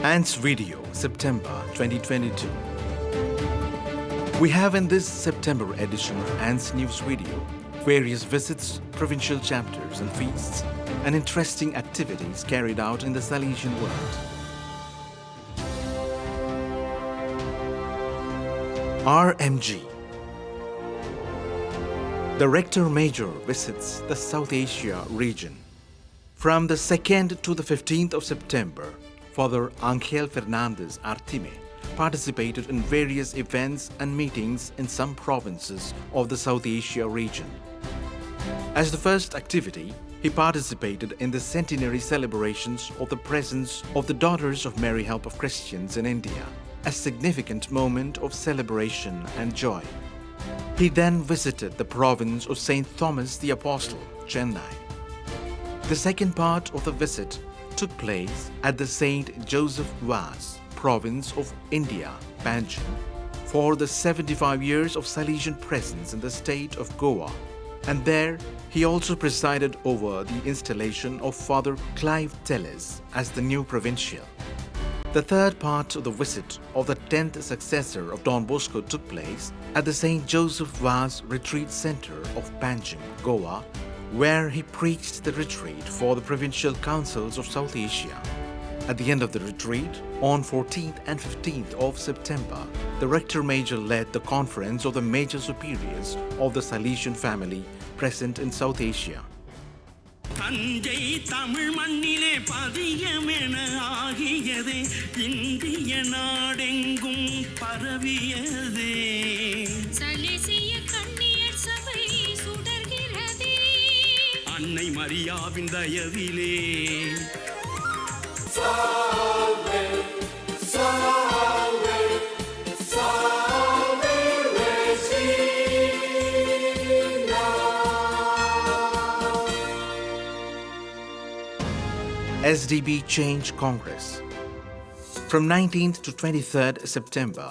ANS Video, September 2022. We have in this September edition of ANS News Video various visits, provincial chapters and feasts, and interesting activities carried out in the Salesian world. RMG. The Rector Major visits the South Asia region. From the 2nd to the 15th of September, Father Angel Fernandez Artime participated in various events and meetings in some provinces of the South Asia region. As the first activity, he participated in the centenary celebrations of the presence of the Daughters of Mary Help of Christians in India, a significant moment of celebration and joy. He then visited the province of St. Thomas the Apostle, Chennai. The second part of the visit took place at the St. Joseph Vaz, province of India, Panjim, for the 75 years of Salesian presence in the state of Goa, and there he also presided over the installation of Father Clive Telles as the new provincial. The third part of the visit of the 10th successor of Don Bosco took place at the St. Joseph Vaz Retreat Center of Panjim, Goa, where he preached the retreat for the provincial councils of South Asia. At the end of the retreat, on 14th and 15th of September, the Rector Major led the conference of the major superiors of the Salesian family present in South Asia. Thanjai Tamil மண்ணிலே பதியமென ஆகியதே இந்திய நாடெங்கும் பரவியதே சலேசிய கன்னியர் சபை சுடர்கிறதே அன்னை மரியாவின் தயவிலே சாவே சாவே சாவே SDB Change Congress. From 19th to 23rd September,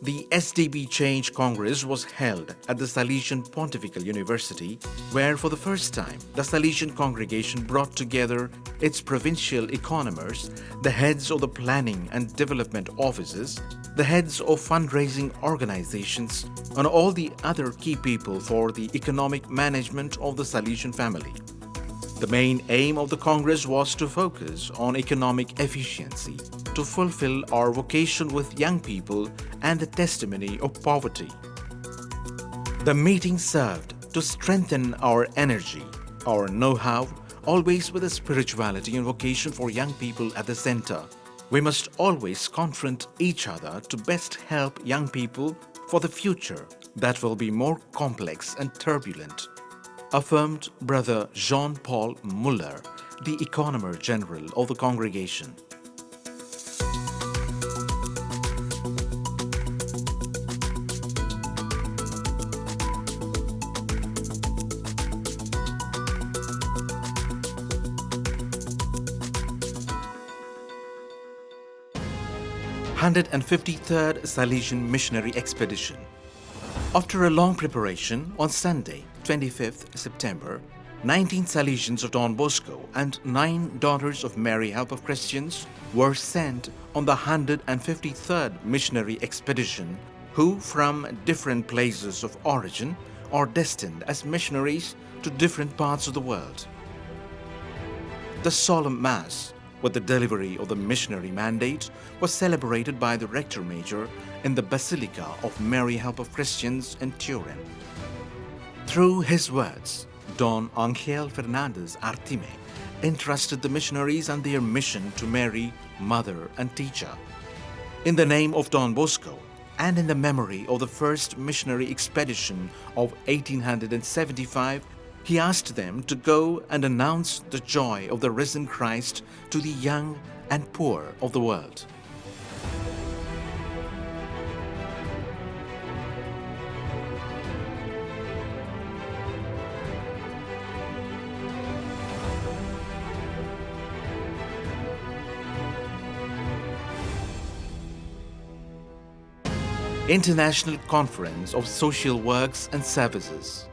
the SDB Change Congress was held at the Salesian Pontifical University, where for the first time the Salesian congregation brought together its provincial economers, the heads of the planning and development offices, the heads of fundraising organizations, and all the other key people for the economic management of the Salesian family. The main aim of the Congress was to focus on economic efficiency, to fulfill our vocation with young people and the testimony of poverty. The meeting served to strengthen our energy, our know-how, always with a spirituality and vocation for young people at the center. We must always confront each other to best help young people for the future that will be more complex and turbulent, affirmed Brother Jean-Paul Muller, the Economer General of the congregation. (153rd Salesian Missionary Expedition). After a long preparation, on Sunday, 25th September, 19 Salesians of Don Bosco and 9 Daughters of Mary Help of Christians were sent on the 153rd Missionary Expedition, who from different places of origin are destined as missionaries to different parts of the world. The solemn Mass, with the delivery of the missionary mandate, was celebrated by the Rector Major in the Basilica of Mary Help of Christians in Turin. Through his words, Don Angel Fernandez Artime entrusted the missionaries and their mission to Mary, Mother and Teacher. In the name of Don Bosco and in the memory of the first missionary expedition of 1875, he asked them to go and announce the joy of the risen Christ to the young and poor of the world. International Conference of Social Works and Services.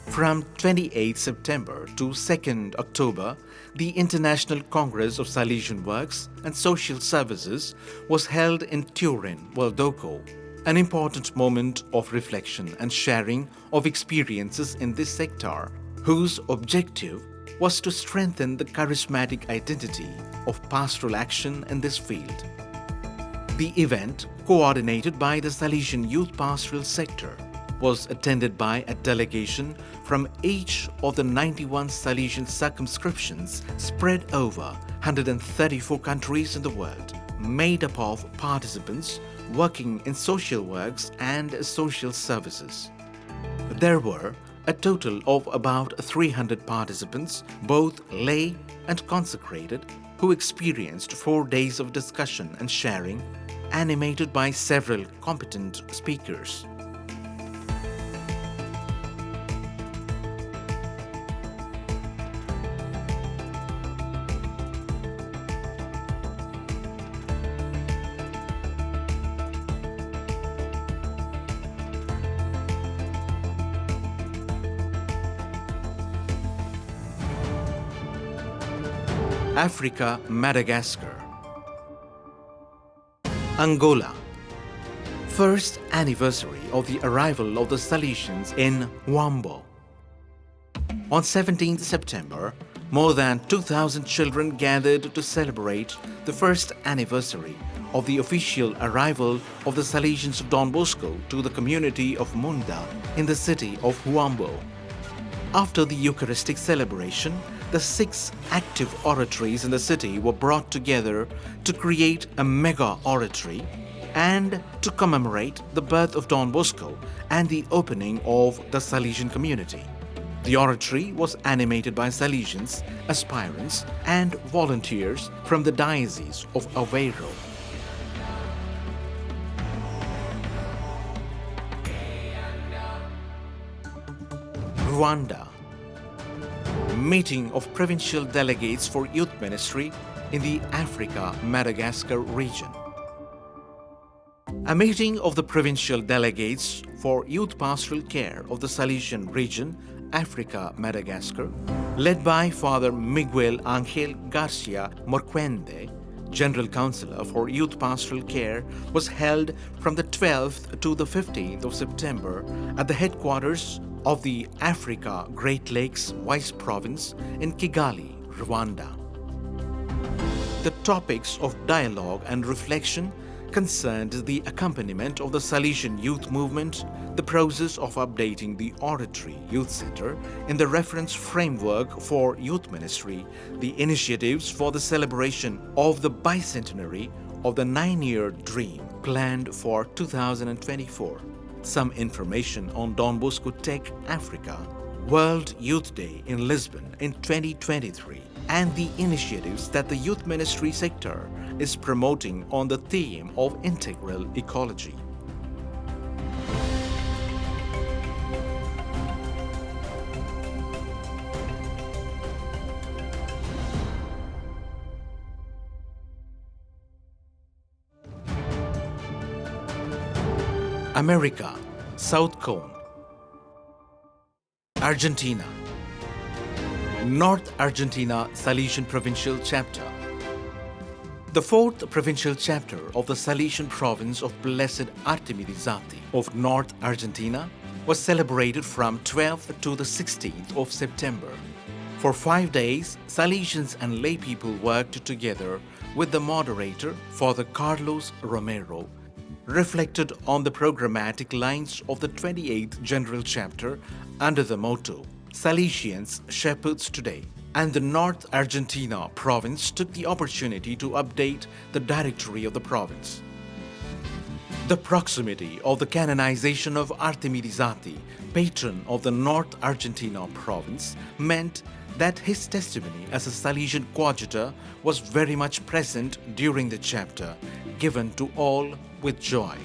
From 28 September to 2nd October, the International Congress of Salesian Works and Social Services was held in Turin, Valdoco, an important moment of reflection and sharing of experiences in this sector, whose objective was to strengthen the charismatic identity of pastoral action in this field. The event, coordinated by the Salesian Youth Pastoral Sector, was attended by a delegation from each of the 91 Salesian circumscriptions spread over 134 countries in the world, made up of participants working in social works and social services. There were a total of about 300 participants, both lay and consecrated, who experienced 4 days of discussion and sharing, animated by several competent speakers. Africa, Madagascar. Angola. First anniversary of the arrival of the Salesians in Huambo. On 17th September, more than 2,000 children gathered to celebrate the first anniversary of the official arrival of the Salesians of Don Bosco to the community of Munda in the city of Huambo. After the Eucharistic celebration, the 6 active oratories in the city were brought together to create a mega oratory and to commemorate the birth of Don Bosco and the opening of the Salesian community. The oratory was animated by Salesians, aspirants, and volunteers from the Diocese of Aveiro. Rwanda. Meeting of provincial delegates for youth ministry in the Africa-Madagascar region. A meeting of the provincial delegates for youth pastoral care of the Salesian region, Africa-Madagascar, led by Father Miguel Ángel Garcia Morquende, General Councillor for Youth Pastoral Care, was held from the 12th to the 15th of September at the headquarters of the Africa Great Lakes Vice Province in Kigali, Rwanda. The topics of dialogue and reflection concerned the accompaniment of the Salesian youth movement, the process of updating the Oratory Youth Center in the reference framework for youth ministry, the initiatives for the celebration of the bicentenary of the 9-year dream planned for 2024. Some information on Don Bosco Tech Africa, World Youth Day in Lisbon in 2023, and the initiatives that the youth ministry sector is promoting on the theme of integral ecology. America, South Cone. Argentina. North Argentina Salesian Provincial Chapter. The 4th Provincial Chapter of the Salesian Province of Blessed Artemirizati of North Argentina was celebrated from 12th to the 16th of September. For 5 days, Salesians and lay people worked together with the moderator, Father Carlos Romero, reflected on the programmatic lines of the 28th General Chapter under the motto, Salesians Shepherds Today. And the North Argentina province took the opportunity to update the directory of the province. The proximity of the canonization of Artemirizati, patron of the North Argentina province, meant that his testimony as a Salesian coadjutor was very much present during the chapter, given to all with joy.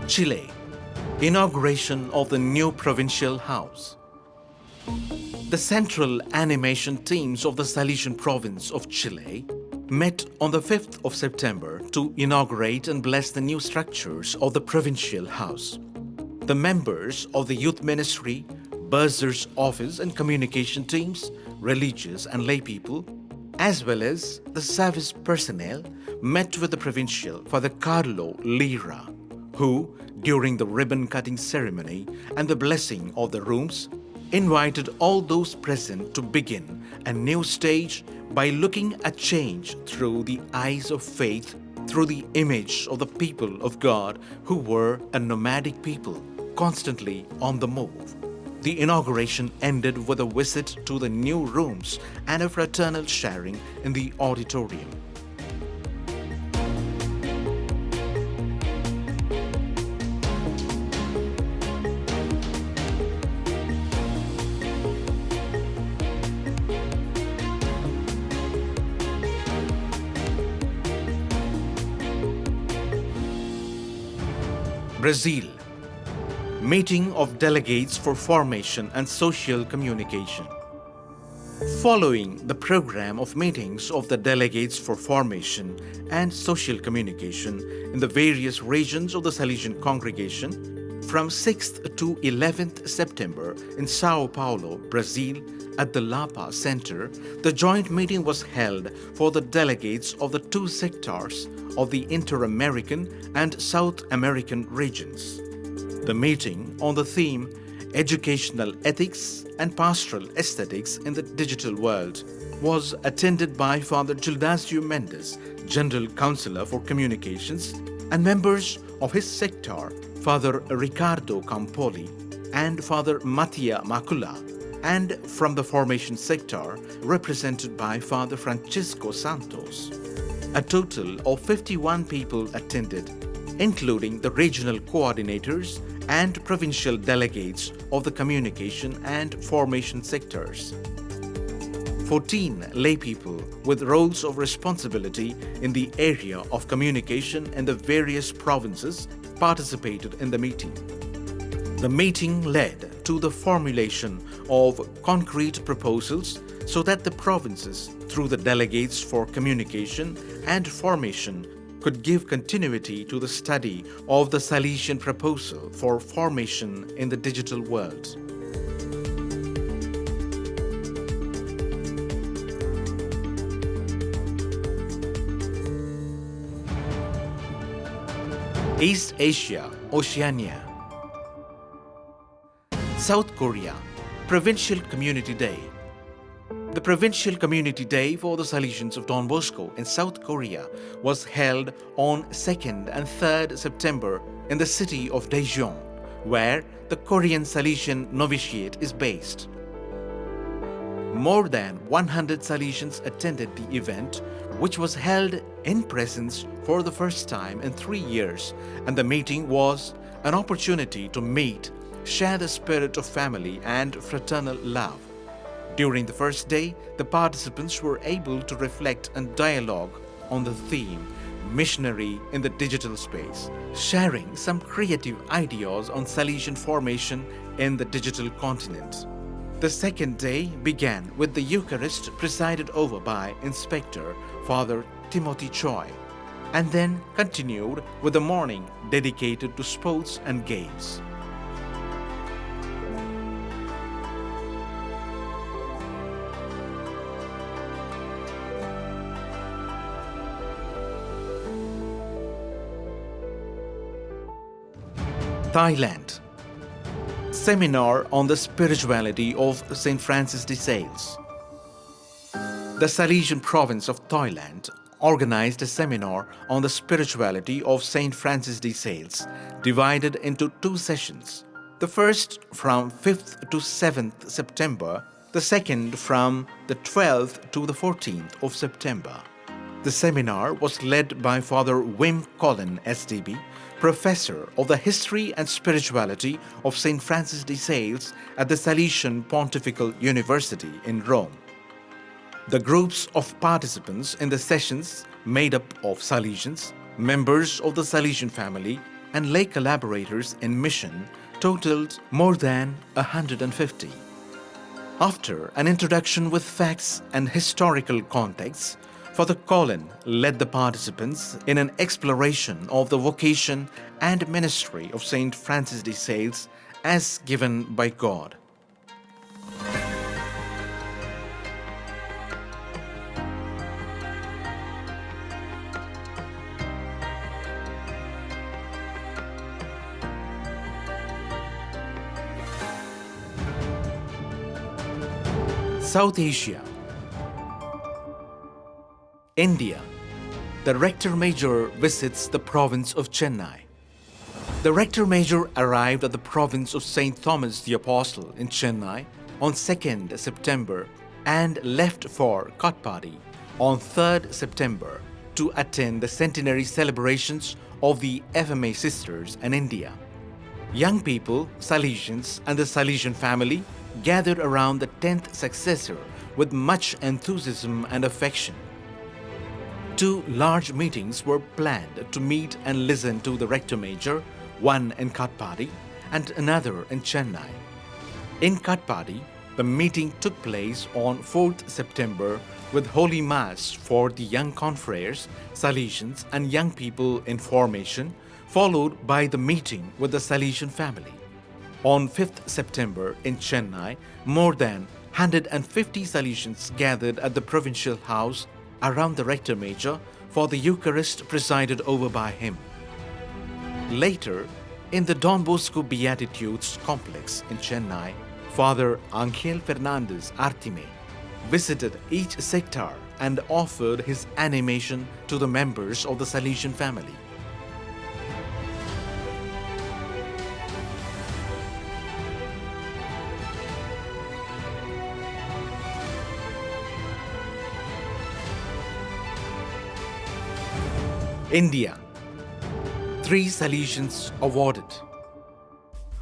Chile. Inauguration of the new provincial house. The central animation teams of the Salesian province of Chile met on the 5th of September to inaugurate and bless the new structures of the provincial house. The members of the youth ministry, bursar's office and communication teams, religious and lay people, as well as the service personnel met with the provincial Father Carlo Lira, who, during the ribbon-cutting ceremony and the blessing of the rooms, invited all those present to begin a new stage by looking at change through the eyes of faith, through the image of the people of God who were a nomadic people, constantly on the move. The inauguration ended with a visit to the new rooms and a fraternal sharing in the auditorium. Brazil. Meeting of delegates for formation and social communication. Following the program of meetings of the delegates for formation and social communication in the various regions of the Salesian congregation, from 6th to 11th September in Sao Paulo, Brazil, at the Lapa Center, the joint meeting was held for the delegates of the two sectors of the Inter-American and South American regions. The meeting on the theme Educational Ethics and Pastoral Aesthetics in the Digital World was attended by Father Gildasio Mendes, General Counselor for Communications, and members of his sector, Father Ricardo Campoli and Father Mattia Macula, and from the formation sector represented by Father Francisco Santos. A total of 51 people attended, including the regional coordinators and provincial delegates of the communication and formation sectors. 14 lay people with roles of responsibility in the area of communication in the various provinces participated in the meeting. The meeting led to the formulation of concrete proposals so that the provinces, through the delegates for communication and formation, could give continuity to the study of the Salesian proposal for formation in the digital world. East Asia, Oceania. South Korea, Provincial Community Day. The Provincial Community Day for the Salesians of Don Bosco in South Korea was held on 2nd and 3rd September in the city of Daejeon, where the Korean Salesian Novitiate is based. More than 100 Salesians attended the event, which was held in presence for the first time in 3 years, and the meeting was an opportunity to meet, share the spirit of family and fraternal love. During the first day, the participants were able to reflect and dialogue on the theme Missionary in the Digital Space, sharing some creative ideas on Salesian formation in the digital continent. The second day began with the Eucharist presided over by Inspector Father Timothy Choi, and then continued with the morning dedicated to sports and games. Thailand. Seminar on the spirituality of St. Francis de Sales. The Salesian province of Thailand organized a seminar on the spirituality of St. Francis de Sales, divided into 2 sessions. The first from 5th to 7th September, the second from the 12th to the 14th of September. The seminar was led by Father Wim Collin, SDB, Professor of the History and Spirituality of St. Francis de Sales at the Salesian Pontifical University in Rome. The groups of participants in the sessions, made up of Salesians, members of the Salesian family, and lay collaborators in mission, totaled more than 150. After an introduction with facts and historical context, Father Colin led the participants in an exploration of the vocation and ministry of St. Francis de Sales as given by God. South Asia. India. The Rector Major visits the province of Chennai. The Rector Major arrived at the province of St. Thomas the Apostle in Chennai on 2nd September and left for Katpadi on 3rd September to attend the centenary celebrations of the FMA Sisters in India. Young people, Salesians and the Salesian family gathered around the 10th successor with much enthusiasm and affection. 2 large meetings were planned to meet and listen to the Rector Major, one in Katpadi and another in Chennai. In Katpadi, the meeting took place on 4th September with Holy Mass for the young confreres, Salesians and young people in formation, followed by the meeting with the Salesian family. On 5th September in Chennai, more than 150 Salesians gathered at the provincial house around the Rector Major for the Eucharist presided over by him. Later, in the Don Bosco Beatitudes complex in Chennai, Father Angel Fernandez Artime visited each sector and offered his animation to the members of the Salesian family. India. 3 Salesians awarded.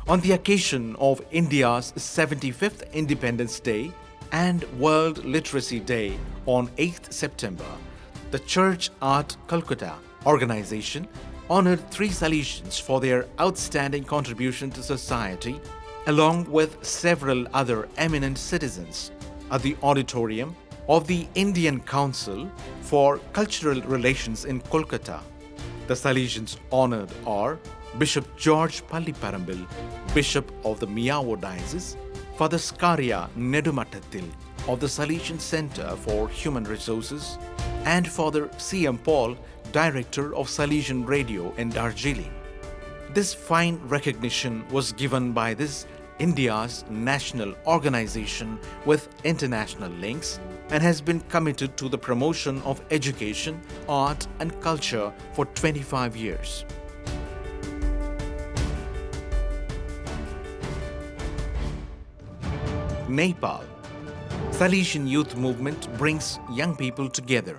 On the occasion of India's 75th Independence Day and World Literacy Day on 8th September, the Church Art Calcutta organization honored 3 Salesians for their outstanding contribution to society, along with several other eminent citizens, at the auditorium of the Indian Council for Cultural Relations in Kolkata. The Salesians honored are Bishop George Palliparambil, Bishop of the Miyawo Diocese, Father Skaria Nedumattathil of the Salesian Center for Human Resources, and Father C.M. Paul, Director of Salesian Radio in Darjeeling. This fine recognition was given by this India's national organization with international links and has been committed to the promotion of education, art and culture for 25 years. Nepal. Salesian Youth Movement brings young people together.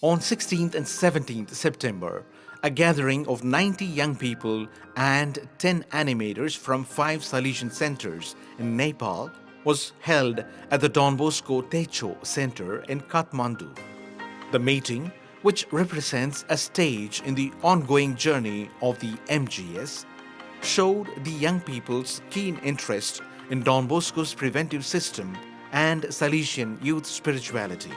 On 16th and 17th September, a gathering of 90 young people and 10 animators from 5 Salesian centers in Nepal was held at the Don Bosco Techo Center in Kathmandu. The meeting, which represents a stage in the ongoing journey of the MGS, showed the young people's keen interest in Don Bosco's preventive system and Salesian youth spirituality.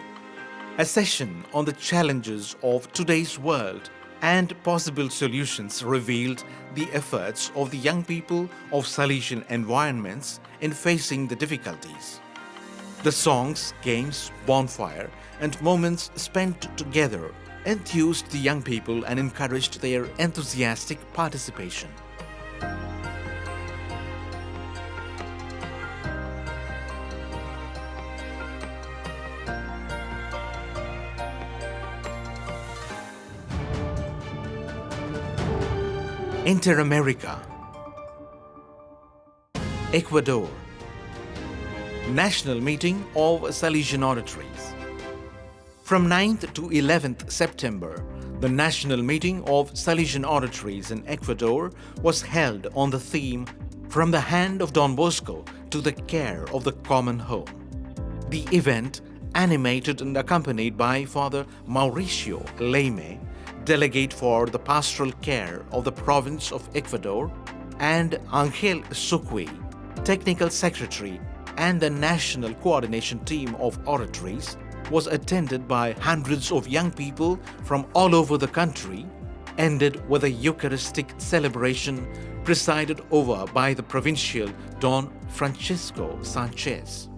A session on the challenges of today's world and possible solutions revealed the efforts of the young people of Salesian environments in facing the difficulties. The songs, games, bonfire, and moments spent together enthused the young people and encouraged their enthusiastic participation. Inter-America. Ecuador. National Meeting of Salesian Auditories. From 9th to 11th September, the National Meeting of Salesian Auditories in Ecuador was held on the theme From the Hand of Don Bosco to the Care of the Common Home. The event, animated and accompanied by Father Mauricio Leime, Delegate for the Pastoral Care of the Province of Ecuador, and Angel Sucui, Technical Secretary and the national coordination team of oratories was attended by hundreds of young people from all over the country, ended with a Eucharistic celebration presided over by the provincial Don Francisco Sanchez.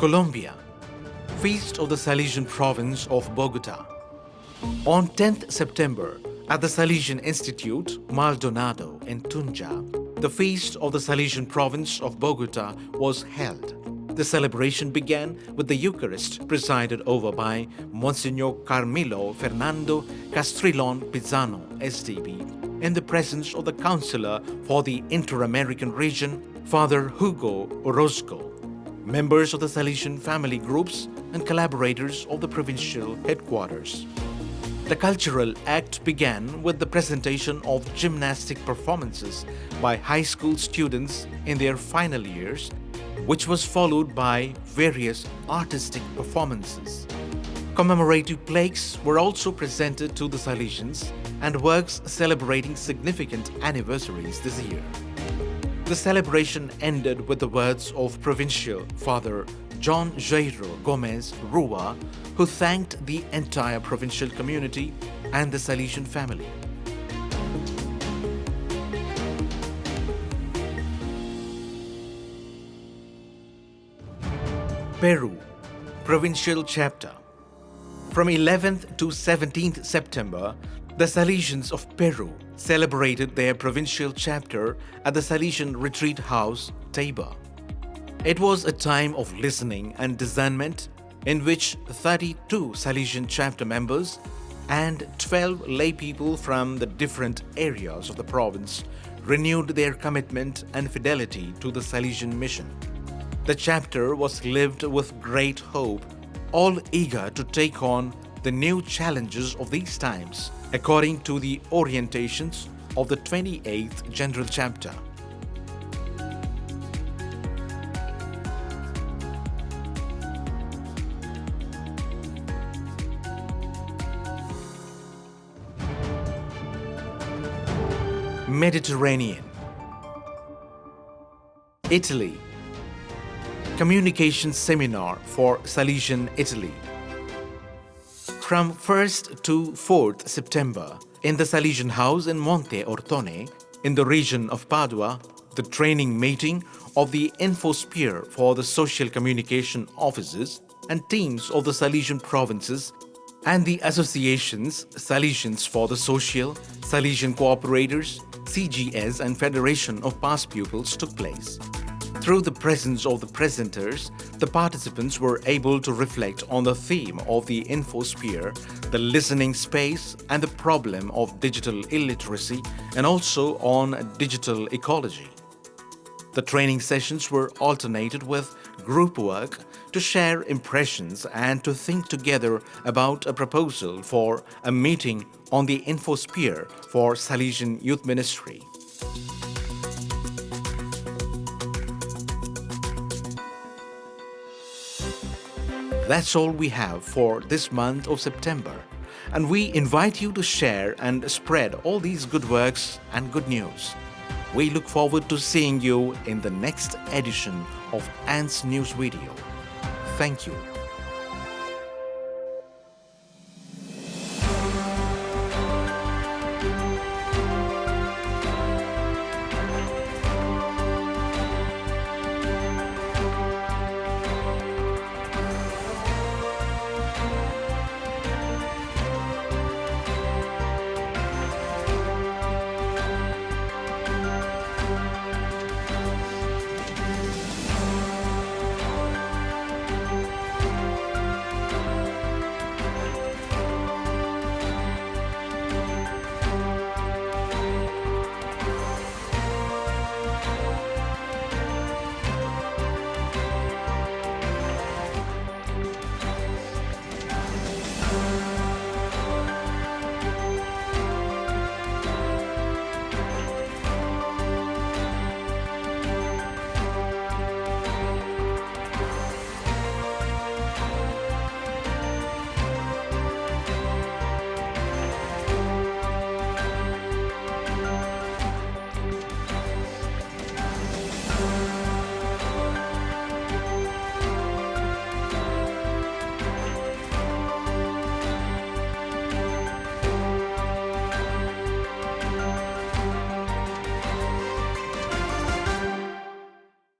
Colombia, Feast of the Salesian Province of Bogota. On 10th September, at the Salesian Institute, Maldonado in Tunja, the Feast of the Salesian Province of Bogota was held. The celebration began with the Eucharist presided over by Monsignor Carmelo Fernando Castrilon Pizano, SDB, in the presence of the Counselor for the Inter-American Region, Father Hugo Orozco, members of the Salesian Family groups and collaborators of the provincial headquarters. The cultural act began with the presentation of gymnastic performances by high school students in their final years, which was followed by various artistic performances. Commemorative plaques were also presented to the Salesians and works celebrating significant anniversaries this year. The celebration ended with the words of Provincial Father John Jairo Gomez Rua, who thanked the entire provincial community and the Salesian family. Peru, Provincial Chapter. From 11th to 17th September, the Salesians of Peru celebrated their provincial chapter at the Salesian Retreat House, Taiba. It was a time of listening and discernment in which 32 Salesian chapter members and 12 lay people from the different areas of the province renewed their commitment and fidelity to the Salesian mission. The chapter was lived with great hope, all eager to take on the new challenges of these times according to the orientations of the 28th General Chapter. Mediterranean. Italy. Communication Seminar for Salesian Italy. From 1st to 4th September, in the Salesian House in Monte Ortone, in the region of Padua, the training meeting of the Infosphere for the social communication offices and teams of the Salesian provinces and the associations Salesians for the Social, Salesian Cooperators, CGS and Federation of Past Pupils took place. Through the presence of the presenters, the participants were able to reflect on the theme of the Infosphere, the listening space, and the problem of digital illiteracy, and also on digital ecology. The training sessions were alternated with group work to share impressions and to think together about a proposal for a meeting on the Infosphere for Salesian Youth Ministry. That's all we have for this month of September, and we invite you to share and spread all these good works and good news. We look forward to seeing you in the next edition of ANS News Video. Thank you.